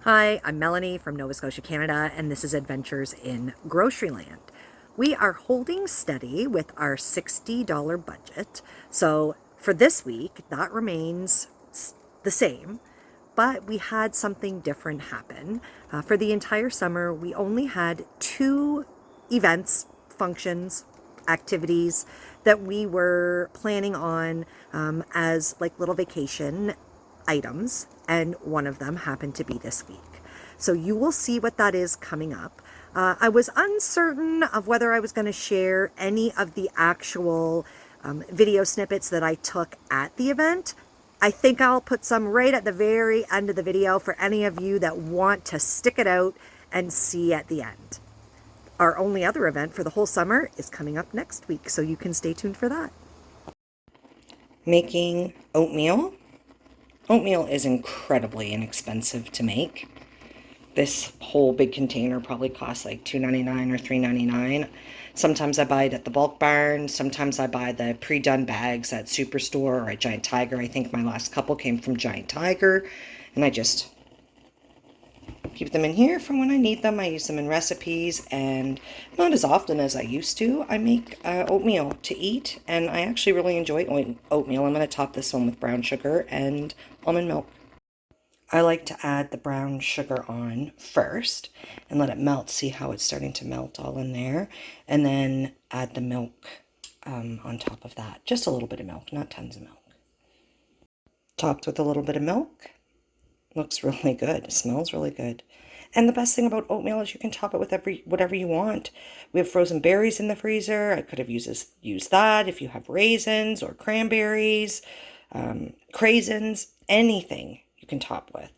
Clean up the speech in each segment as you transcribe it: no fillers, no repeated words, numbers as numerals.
Hi, I'm Melanie from Nova Scotia, Canada, and this is Adventures in Groceryland. We are holding steady with our $60 budget. So for this week, that remains the same, but we had something different happen. For the entire summer, we only had 2 events, functions, activities that we were planning on as like little vacation items, and one of them happened to be this week. So you will see what that is coming up. I was uncertain of whether I was going to share any of the actual video snippets that I took at the event. I think I'll put some right at the very end of the video for any of you that want to stick it out and see at the end. Our only other event for the whole summer is coming up next week, so you can stay tuned for that. Making oatmeal. Oatmeal is incredibly inexpensive to make. This whole big container probably costs like $2.99 or $3.99. Sometimes I buy it at the bulk barn. Sometimes I buy the pre-done bags at Superstore or at Giant Tiger. I think my last couple came from Giant Tiger. And I just keep them in here for when I need them. I use them in recipes, and not as often as I used to. I make oatmeal to eat, and I actually really enjoy oatmeal. I'm going to top this one with brown sugar and almond milk. I like to add the brown sugar on first and let it melt. See how it's starting to melt all in there, and then add the milk on top of that. Just a little bit of milk, not tons of milk. Topped with a little bit of milk. Looks really good. It smells really good. And the best thing about oatmeal is you can top it with whatever you want. We have frozen berries in the freezer. I could have used that. If you have raisins or cranberries, craisins, anything you can top with.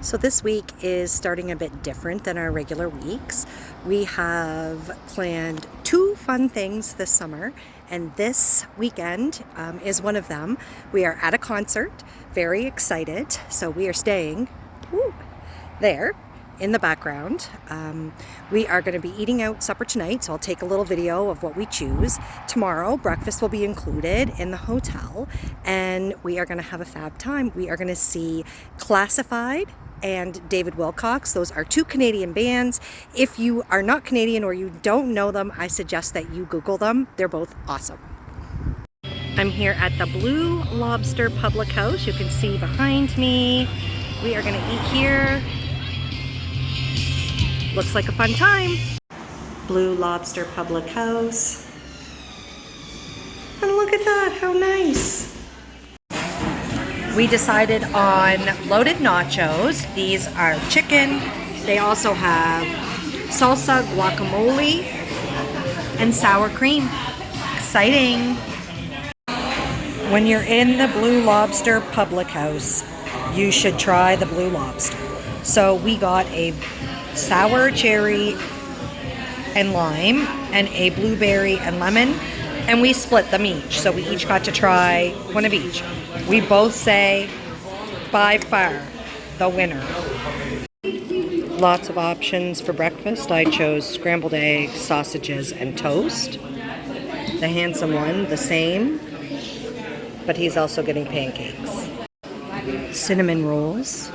So this week is starting a bit different than our regular weeks. We have planned 2 fun things this summer, and this weekend is one of them. We are at a concert, very excited. So we are staying there in the background. We are going to be eating out supper tonight, so I'll take a little video of what we choose. Tomorrow, breakfast will be included in the hotel, and we are going to have a fab time. We are going to see Classified and David Wilcox. Those are 2 Canadian bands. If you are not Canadian or you don't know them, I suggest that you Google them. They're both awesome. I'm here at the Blue Lobster Public House. You can see behind me. We are going to eat here. Looks like a fun time. Blue Lobster Public House. And look at that, how nice. We decided on loaded nachos. These are chicken. They also have salsa, guacamole, and sour cream. Exciting. When you're in the Blue Lobster Public House, you should try the Blue Lobster. So we got a sour cherry and lime and a blueberry and lemon, and we split them each. So we each got to try one of each. We both say, by far, the winner. Lots of options for breakfast. I chose scrambled eggs, sausages, and toast. The handsome one, the same, but he's also getting pancakes. Cinnamon rolls.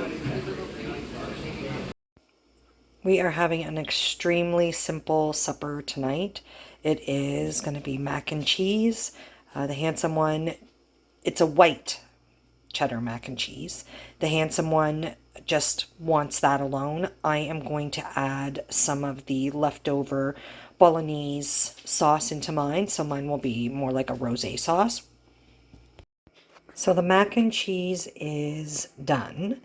We are having an extremely simple supper tonight. It is going to be mac and cheese. The handsome one, it's a white cheddar mac and cheese. The handsome one just wants that alone. I am going to add some of the leftover bolognese sauce into mine, so mine will be more like a rosé sauce. So the mac and cheese is done.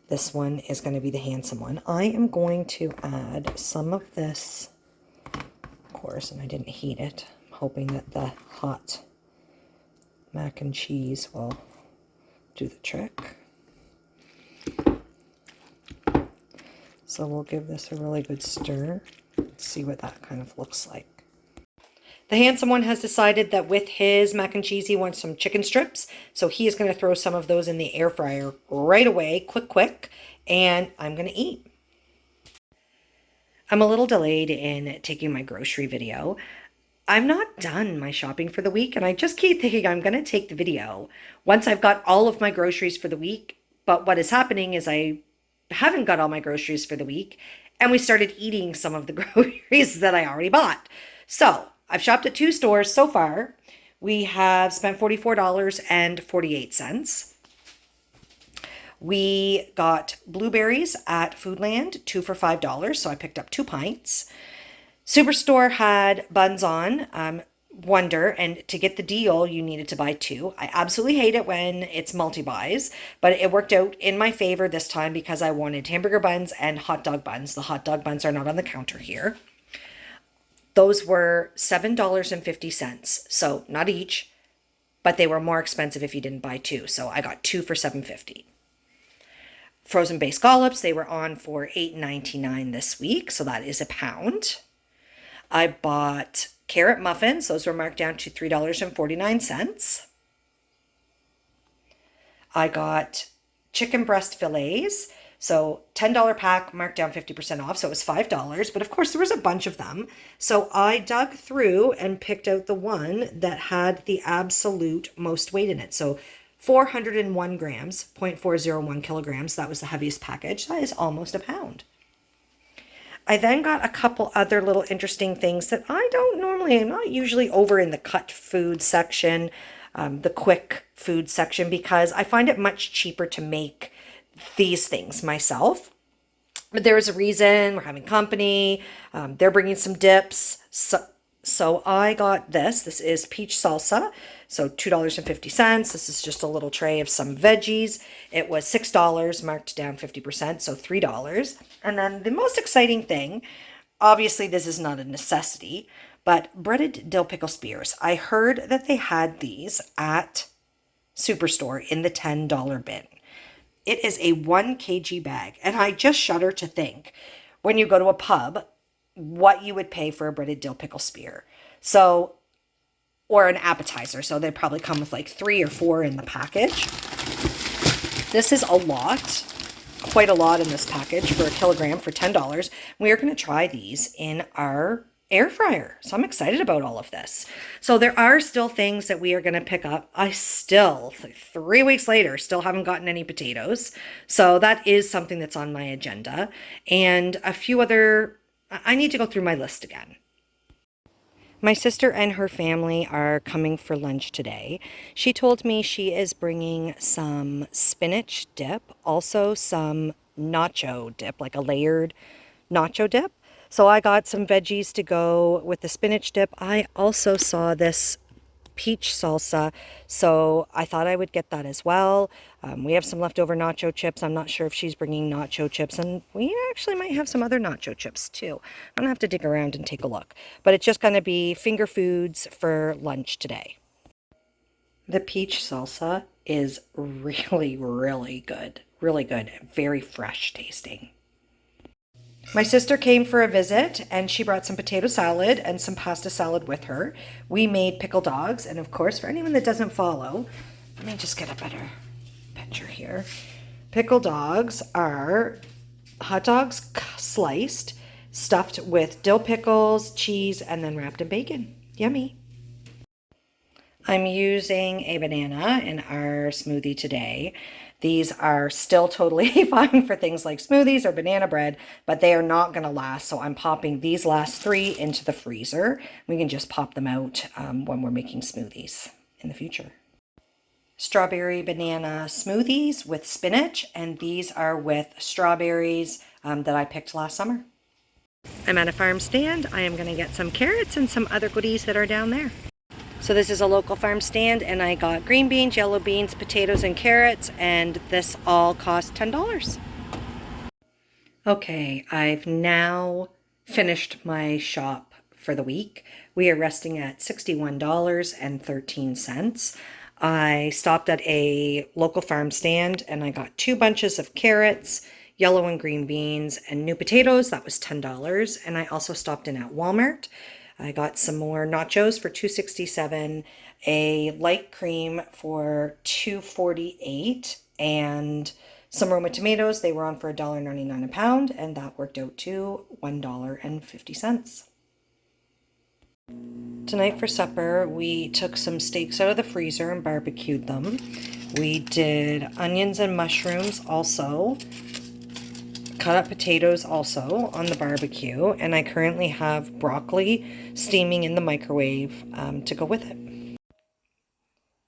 This one is going to be the handsome one. I am going to add some of this, of course, and I didn't heat it. I'm hoping that the hot mac and cheese will do the trick. So we'll give this a really good stir. Let's see what that kind of looks like. The handsome one has decided that with his mac and cheese, he wants some chicken strips. So he is going to throw some of those in the air fryer right away, quick, and I'm going to eat. I'm a little delayed in taking my grocery video. I'm not done my shopping for the week, and I just keep thinking I'm going to take the video once I've got all of my groceries for the week. But what is happening is I've haven't got all my groceries for the week, and we started eating some of the groceries that I already bought. So I've shopped at 2 stores so far. We have spent $44.48. We got blueberries at Foodland, 2 for $5, so I picked up 2 pints. Superstore had buns on Wonder, and to get the deal, you needed to buy 2. I absolutely hate it when it's multi-buys, but it worked out in my favor this time because I wanted hamburger buns and hot dog buns. The hot dog buns are not on the counter here. Those were $7.50, so not each, but they were more expensive if you didn't buy 2, so I got 2 for $7.50. Frozen base scallops, they were on for $8.99 this week, so that is £1. I bought carrot muffins. Those were marked down to $3.49. I got chicken breast fillets. So $10 pack, marked down 50% off. So it was $5. But of course, there was a bunch of them. So I dug through and picked out the one that had the absolute most weight in it. So 401 grams, 0.401 kilograms. That was the heaviest package. That is almost £1. I then got a couple other little interesting things that I don't normally, I'm not usually over in the cut food section, the quick food section, because I find it much cheaper to make these things myself. But there was a reason. We're having company. They're bringing some dips. So I got this. This is peach salsa. So $2.50. This is just a little tray of some veggies. It was $6, marked down 50%, so $3. And then the most exciting thing, obviously this is not a necessity, but breaded dill pickle spears. I heard that they had these at Superstore in the $10 bin. It is a 1 kg bag, and I just shudder to think, when you go to a pub, what you would pay for a breaded dill pickle spear. So, or an appetizer. So they probably come with like 3 or 4 in the package. This is a lot, quite a lot in this package for a kilogram for $10. We are going to try these in our air fryer. So I'm excited about all of this. So there are still things that we are going to pick up. I still, like 3 weeks later, still haven't gotten any potatoes. So that is something that's on my agenda. And a few other, I need to go through my list again. My sister and her family are coming for lunch today. She told me she is bringing some spinach dip, also some nacho dip, like a layered nacho dip. So I got some veggies to go with the spinach dip. I also saw this peach salsa, so I thought I would get that as well. We have some leftover nacho chips. I'm not sure if she's bringing nacho chips, and we actually might have some other nacho chips too. I'm gonna have to dig around and take a look, but it's just gonna be finger foods for lunch today. The peach salsa is really, really good. Really good, very fresh tasting. My sister came for a visit, and she brought some potato salad and some pasta salad with her. We made pickle dogs, and of course, for anyone that doesn't follow, let me just get a better picture here. Pickle dogs are hot dogs sliced, stuffed with dill pickles, cheese, and then wrapped in bacon. Yummy. I'm using a banana in our smoothie today. These are still totally fine for things like smoothies or banana bread, but they are not going to last. So I'm popping these last 3 into the freezer. We can just pop them out when we're making smoothies in the future. Strawberry banana smoothies with spinach, and these are with strawberries that I picked last summer. I'm at a farm stand. I am going to get some carrots and some other goodies that are down there. So this is a local farm stand, and I got green beans, yellow beans, potatoes, and carrots, and this all cost $10. Okay, I've now finished my shop for the week. We are resting at $61.13. I stopped at a local farm stand, and I got 2 bunches of carrots, yellow and green beans, and new potatoes. That was $10. And I also stopped in at Walmart. I got some more nachos for $2.67, a light cream for $2.48, and some Roma tomatoes. They were on for $1.99 a pound, and that worked out to $1.50. Tonight for supper, we took some steaks out of the freezer and barbecued them. We did onions and mushrooms also. cut up potatoes also on the barbecue, and I currently have broccoli steaming in the microwave to go with it.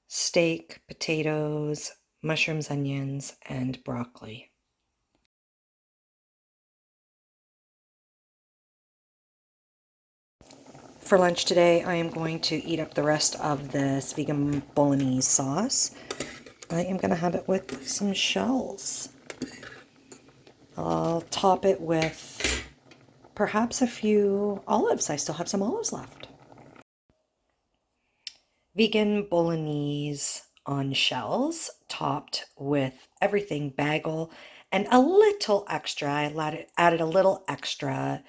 Steak, potatoes, mushrooms, onions, and broccoli. For lunch today, I am going to eat up the rest of this vegan bolognese sauce. I am going to have it with some shells. I'll top it with perhaps a few olives. I still have some olives left. Vegan bolognese on shells, topped with everything bagel and a little extra. I added a little extra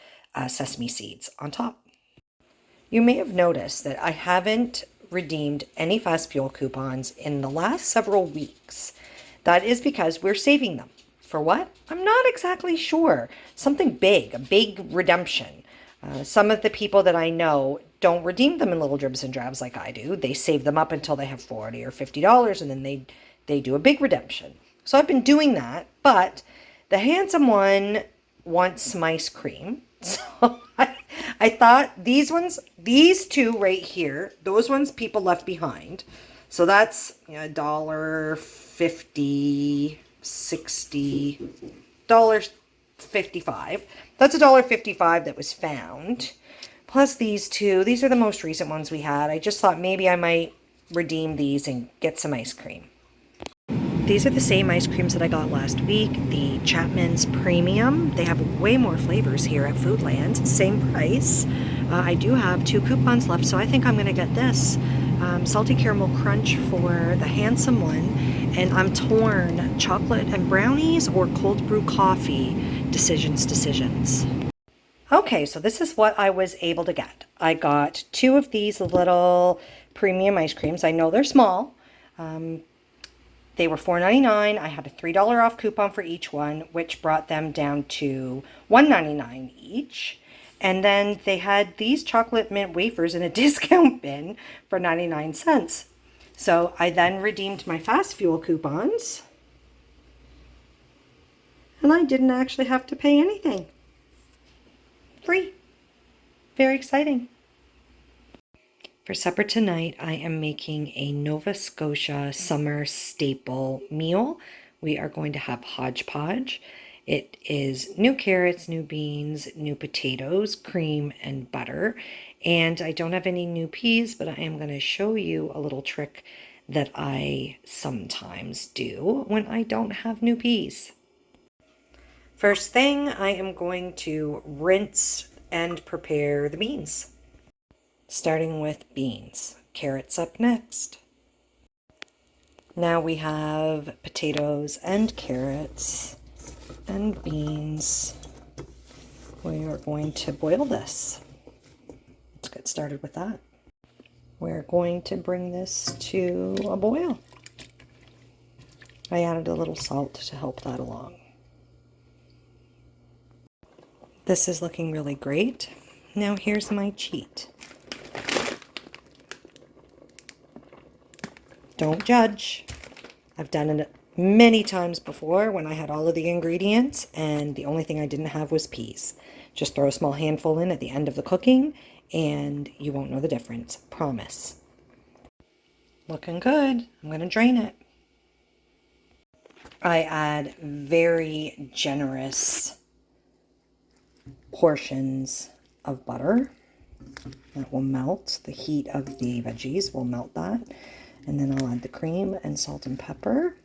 sesame seeds on top. You may have noticed that I haven't redeemed any fast fuel coupons in the last several weeks. That is because we're saving them. For what? I'm not exactly sure. Something big, a big redemption. Some of the people that I know don't redeem them in little dribs and drabs like I do. They save them up until they have $40 or $50 and then they do a big redemption. So I've been doing that, but the handsome one wants some ice cream. So I thought these two right here, those ones people left behind. So that's $1.50, $60, $55. That's $1.55 that was found. Plus these two. These are the most recent ones we had. I just thought maybe I might redeem these and get some ice cream. These are the same ice creams that I got last week, the Chapman's Premium. They have way more flavors here at Foodland, same price. I do have 2 coupons left, so I think I'm going to get this. Salty Caramel Crunch for the handsome one, and I'm torn, chocolate and brownies or cold brew coffee. Decisions. Okay, so this is what I was able to get. I got 2 of these little premium ice creams. I know they're small. They were $4.99. I had a $3 off coupon for each one, which brought them down to $1.99 each. And then they had these chocolate mint wafers in a discount bin for 99 cents. So I then redeemed my fast fuel coupons. And I didn't actually have to pay anything. Free. Very exciting. For supper tonight, I am making a Nova Scotia summer staple meal. We are going to have hodgepodge. It is new carrots, new beans, new potatoes, cream, and butter. And I don't have any new peas, but I am going to show you a little trick that I sometimes do when I don't have new peas. First thing, I am going to rinse and prepare the beans. Starting with beans. Carrots up next. Now we have potatoes and carrots and beans. We are going to boil this. Let's get started with that. We're going to bring this to a boil. I added a little salt to help that along. This is looking really great. Now here's my cheat. Don't judge. I've done it many times before when I had all of the ingredients and the only thing I didn't have was peas. Just throw a small handful in at the end of the cooking and you won't know the difference. Promise. Looking good. I'm going to drain it. I add very generous portions of butter. That will melt. The heat of the veggies will melt that. And then I'll add the cream and salt and pepper.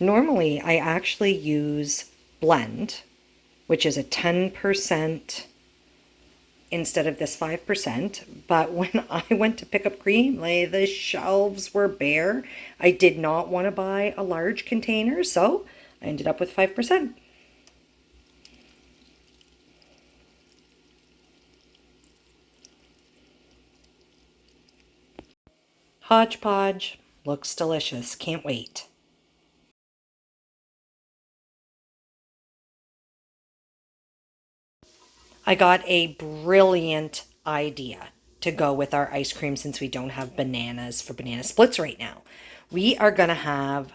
Normally, I actually use blend, which is a 10% instead of this 5%. But when I went to pick up cream, the shelves were bare. I did not want to buy a large container, so I ended up with 5%. Hodgepodge looks delicious. Can't wait. I got a brilliant idea to go with our ice cream since we don't have bananas for banana splits right now. We are going to have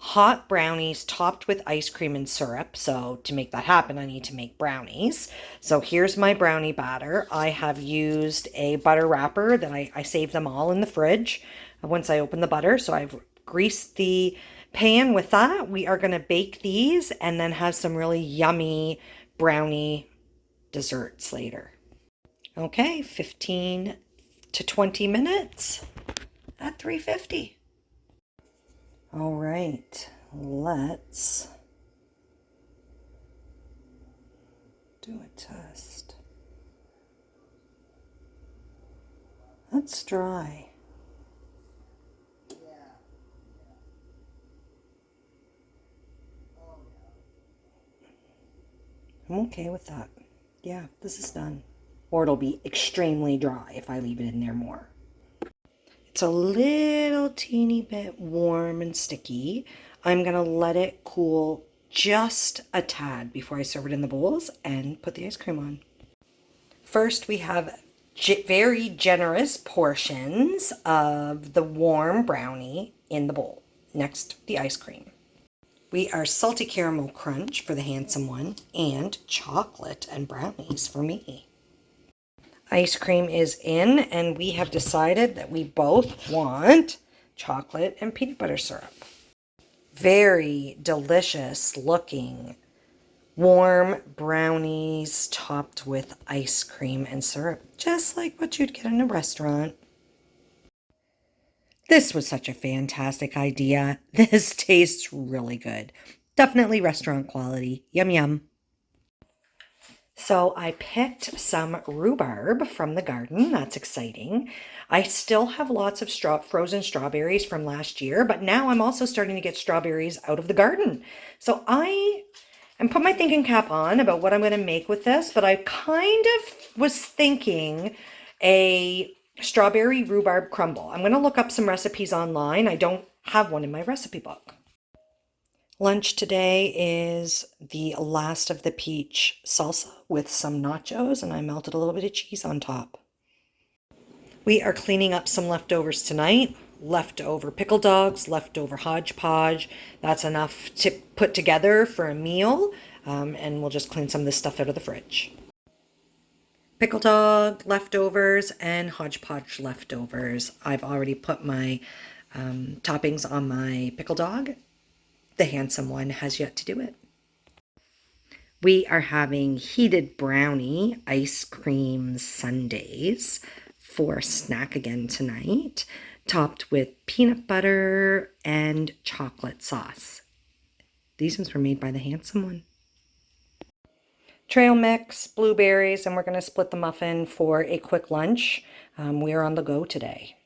hot brownies topped with ice cream and syrup. So to make that happen, I need to make brownies. So here's my brownie batter. I have used a butter wrapper that I save them all in the fridge once I open the butter. So I've greased the pan with that. We are going to bake these and then have some really yummy brownie desserts later. Okay, 15 to 20 minutes at 350. All right, let's do a test. That's dry. I'm okay with that. Yeah, this is done. Or it'll be extremely dry if I leave it in there more. It's a little teeny bit warm and sticky. I'm going to let it cool just a tad before I serve it in the bowls and put the ice cream on. First, we have very generous portions of the warm brownie in the bowl. Next, the ice cream. We are salty caramel crunch for the handsome one and chocolate and brownies for me. Ice cream is in, and we have decided that we both want chocolate and peanut butter syrup. Very delicious looking warm brownies topped with ice cream and syrup, just like what you'd get in a restaurant. This was such a fantastic idea. This tastes really good. Definitely restaurant quality. Yum, yum. So I picked some rhubarb from the garden. That's exciting. I still have lots of frozen strawberries from last year, but now I'm also starting to get strawberries out of the garden. So I put my thinking cap on about what I'm going to make with this, but I kind of was thinking a strawberry rhubarb crumble. I'm going to look up some recipes online. I don't have one in my recipe book. Lunch today is the last of the peach salsa with some nachos, and I melted a little bit of cheese on top. We are cleaning up some leftovers tonight. Leftover pickle dogs, leftover hodgepodge. That's enough to put together for a meal, and we'll just clean some of this stuff out of the fridge. Pickle dog leftovers and hodgepodge leftovers. I've already put my toppings on my pickle dog. The handsome one has yet to do it. We are having heated brownie ice cream sundaes for snack again tonight, topped with peanut butter and chocolate sauce. These ones were made by the handsome one. Trail mix, blueberries, and we're going to split the muffin for a quick lunch. We are on the go today.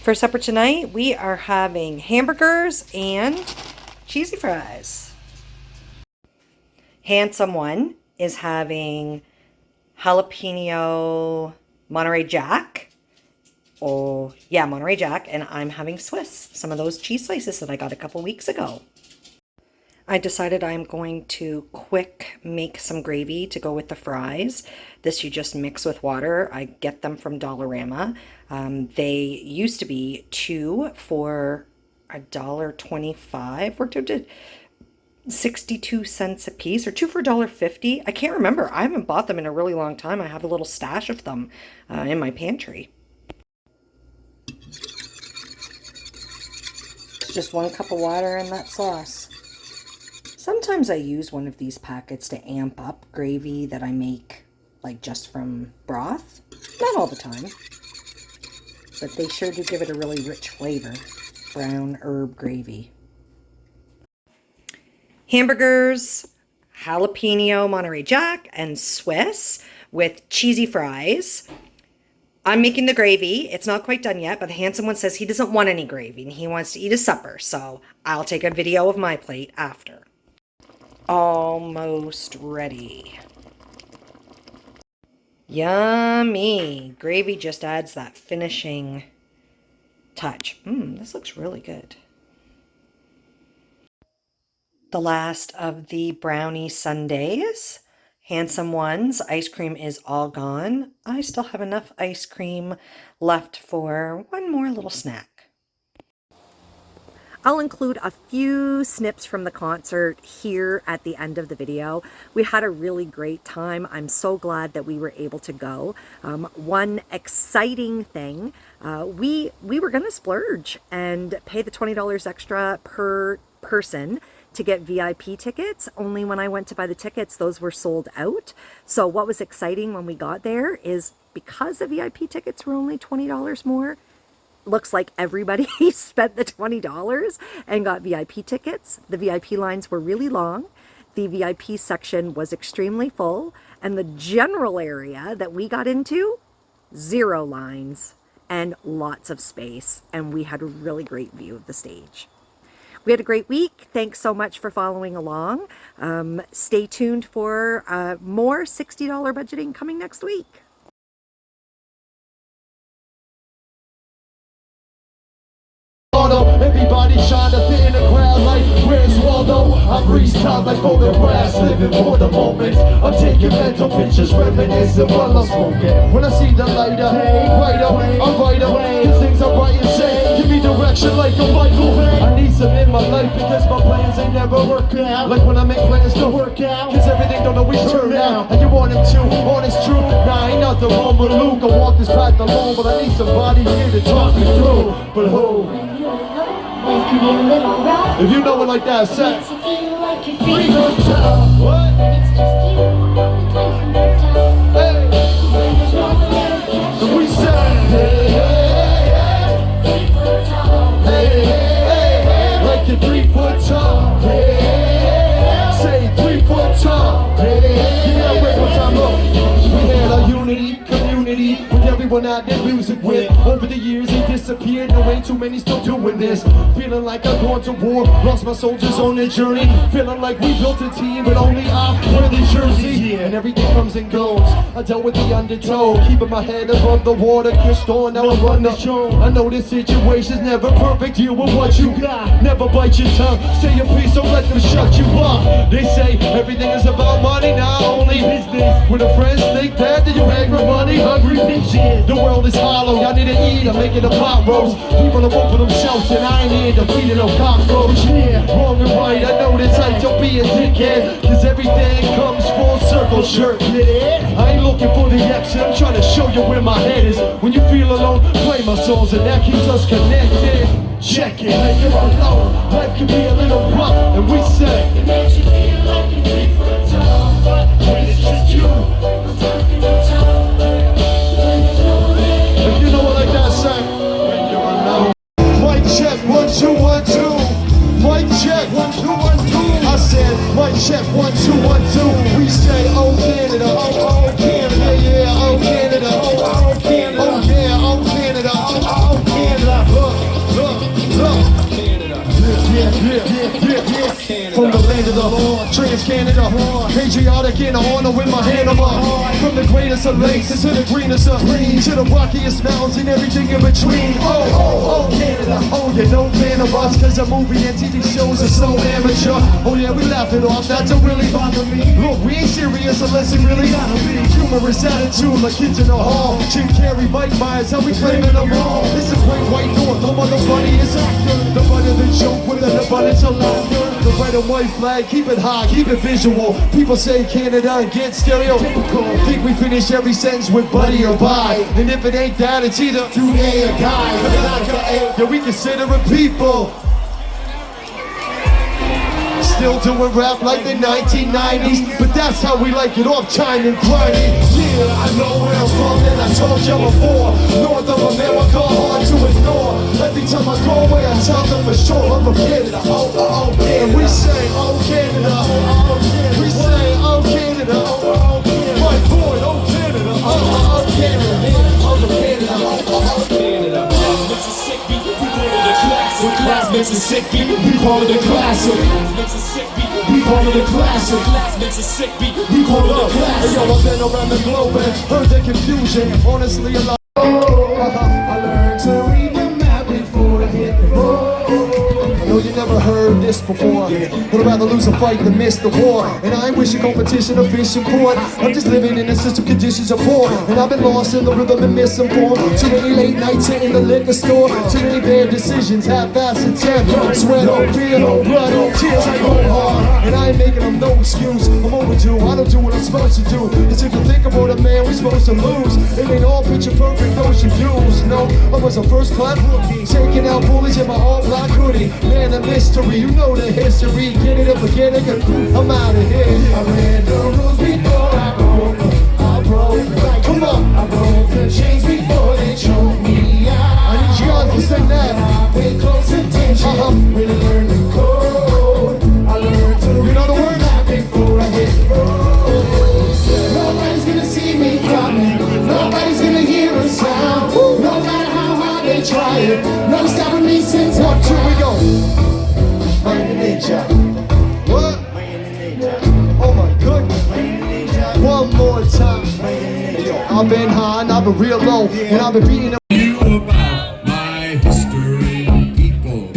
For supper tonight, we are having hamburgers and cheesy fries. Handsome one is having jalapeno Monterey Jack. Oh, yeah, Monterey Jack. And I'm having Swiss, some of those cheese slices that I got a couple weeks ago. I decided I'm going to quick make some gravy to go with the fries. This you just mix with water. I get them from Dollarama. They used to be 2 for $1.25. Worked out to 62 cents a piece, or 2 for $1.50. I can't remember. I haven't bought them in a really long time. I have a little stash of them in my pantry. Just 1 cup of water and that sauce. Sometimes I use one of these packets to amp up gravy that I make, like just from broth. Not all the time, but they sure do give it a really rich flavor. Brown herb gravy. Hamburgers, jalapeno Monterey Jack, and Swiss with cheesy fries. I'm making the gravy. It's not quite done yet, but the handsome one says he doesn't want any gravy and he wants to eat his supper, so I'll take a video of my plate after. Almost ready. Yummy. Gravy just adds that finishing touch. This looks really good. The last of the brownie sundaes. Handsome ones. Ice cream is all gone. I still have enough ice cream left for one more little snack. I'll include a few snips from the concert here at the end of the video. We had a really great time. I'm so glad that we were able to go. One exciting thing, we were going to splurge and pay the $20 extra per person to get VIP tickets. Only when I went to buy the tickets, those were sold out. So what was exciting when we got there is because the VIP tickets were only $20 more, looks like everybody spent the $20 and got VIP tickets. The VIP lines were really long. The VIP section was extremely full, and the general area that we got into, 0 lines and lots of space, and we had a really great view of the stage. We had a great week. Thanks so much for following along. Stay tuned for more $60 budgeting coming next week. Everybody trying to fit in the crowd like where's Waldo? I freeze time like photographs, living for the moment. I'm taking mental pictures, reminiscing while I'm smoking. When I see the lighter, hey, right away, I'm right away. Cause things are right and say, give me direction like a Michael Bay. I need some in my life because my plans ain't never work out. Like when I make plans to work out, cause everything don't always turn out. And you want him to, honest truth. Nah, ain't nothing wrong with Luke. I walk this path alone, but I need somebody here to talk me through. But who? If you know it like that, say what? Hey. And we say hey, like you're 3 foot tall. Hey, say 3 foot tall. Hey, give me that word one time, look. We had our unity, community with everyone out there music with. Over the years they disappeared, no ain't too many still doing this. Feeling like I've gone to war, lost my soldiers on their journey. Feeling like we built a team, but only I wear the jersey. And everything comes and goes. I dealt with the undertow, keeping my head above the water, pushed on, now I run the show. I know this situation's never perfect, deal with what you got. Never bite your tongue, say your piece, don't let them shut you up. They say everything is about money, not only business. When the friends think that you hang with money, hungry bitches. The world is hollow, y'all need to eat, I'm making a pot roast. People are vote for themselves and I ain't here defeating no cockroach. Yeah, wrong and right, I know this type, don't be a dickhead. Cause everything comes full circle, shirt, I ain't looking for the exit, I'm trying to show you where my head is. When you feel alone, play my songs and that keeps us connected. Check it, when you're alone, life can be a little rough. And we say it makes you feel like you're 3 foot tall. But when it's just you, I'm talking your tongue. If you know what like that, say when you're alone. Mic check, 1 2 1 2. Mic check, 1 2 1 2. I said mic check, 1 2 1 2. We say oh Canada, oh Canada, yeah, oh Canada, oh Canada, oh yeah, oh Canada, oh Canada. Look, Canada, yeah. From the land of the Trans-Canada, patriotic in honor with my hand on my. From the greatest of lakes to the greenest of greens, to the rockiest mountains and everything in between. Oh, Canada. Oh, you're no fan of us, cause the movie and TV shows are so amateur. Oh yeah, we laugh it off, that don't really bother me. Look, we ain't serious unless it really gotta be. Humorous attitude like kids in the hall. Jim Carrey, Mike Myers, how we claiming them all. It's a great white north, no other funniest actor. The butt of the joke with an abundance of laughter. The red and white flag, keep it high, keep it visual. People say Canada and get stereotypical. Think we finish every sentence with buddy or bye. And if it ain't that, it's either today or die. Yeah, we consider it people. Still doing rap like the 1990s, but that's how we like it, off time and grinding. Yeah, I know where I'm from and I told you before. North of America, hard to ignore. Every time I go away, I tell them for sure I'm from Canada. Oh, Canada. And we say, oh, Canada. We say, oh, Canada. My boy, oh, Canada. Oh, Canada. Oh, Canada. Oh, Canada. Mississippi, we call it a classic. Class Mississippi, we call it a classic. Mississippi, we call it a classic. Class Mississippi, we call it a classic. Yo, I've been around the globe and heard the confusion. Honestly, a lot. I learned to read the map before I hit the road. I know you never heard this. this before. But I'd rather lose a fight than miss the war. And I ain't wishing competition or fishing for it. I'm just living in the system, conditions are poor. And I've been lost in the rhythm and misinformed. Too many late nights in the liquor store. Too many bad decisions, half-assed attempt. Sweat, no fear, no blood, no tears, I go hard. And I ain't making them no excuse. I'm overdue, I don't do what I'm supposed to do. It's if you think about a man, we're supposed to lose. It ain't all picture perfect, those you use. No, I was a first class rookie, taking out bullies in my all black hoodie. Man, a mystery, you know the history. Get it or forget it, 'cause I'm out of here. I read the rules before I broke them. I broke like Come on. I broke the chains before they choked me out. I need you guys to sing that. I paid close attention, really learned the code. I learned to You know the read words? map before I hit the road. Nobody's gonna see me coming. Nobody's gonna hear a sound. No matter how hard they try it, no stopping me since I 1, 2, we go. Man in nature. What? Man in nature. Oh my goodness. Man in nature. One more time. Man in nature. I've been high and I've been real low. And I've been beating You about my history, people.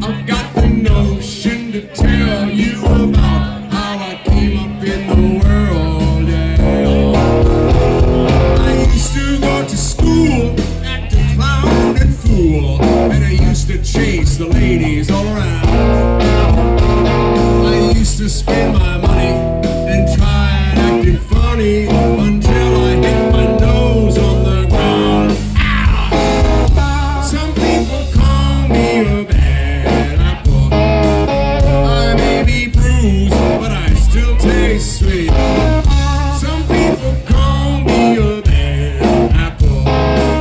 I've got the notion to tell you about how I came up in the world, yeah. I used to go to school, act a clown and fool, and I used to chase the ladies all around. I used to spend my money and try acting funny until I hit my nose on the ground. Ow! Some people call me a bad apple. I may be bruised, but I still taste sweet. Some people call me a bad apple,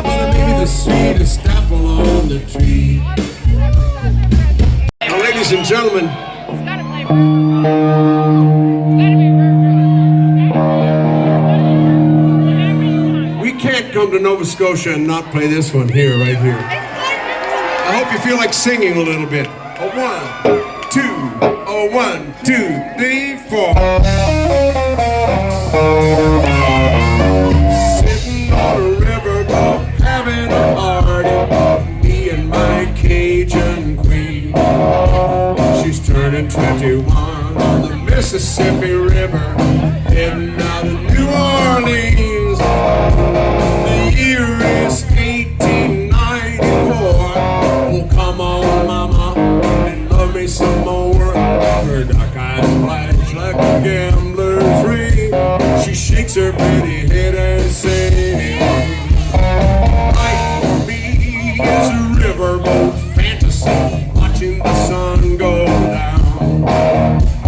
but I may be the sweetest apple on the tree. Now, ladies and gentlemen, It's gotta play It's gotta be we can't come to Nova Scotia and not play this one here, right here. I hope you feel like singing a little bit. A 1, 2, a 1, 2, 3, 4. Sitting on a riverboat, having a party. Me and my Cajun queen. She's turning 21 on the Mississippi River, heading out of New Orleans. The year is 1894. Oh, come on, mama, and love me some more. Her dark eyes flash like a gambler's ring. She shakes her pretty head and sings. Life for me is a riverboat fantasy, watching the sun go down. A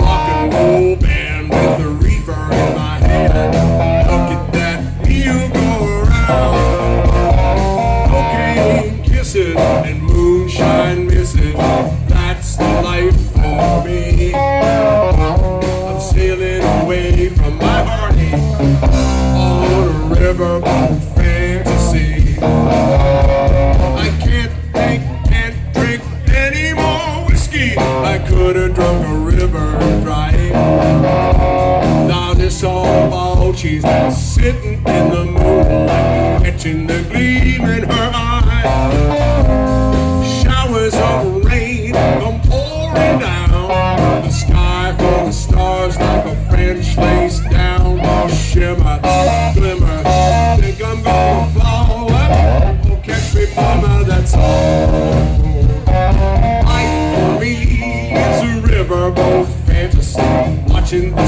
rock and roll band with a reefer in my hand. Look at that wheel go around. Cocaine kisses and moonshine misses. That's the life for me. I'm sailing away from my heartache on a riverboat fantasy. I can't think, can't drink any more whiskey. I could have drunk a river dry. Now this all about she's sitting in the moonlight, catching the gleam in her eye. Showers of rain come pouring down. The sky full of stars like a French lace down. Shimmer, glimmer, think I'm gonna blow up. Oh, catch me, mama, that's all. Life for me is a riverboat fantasy, watching the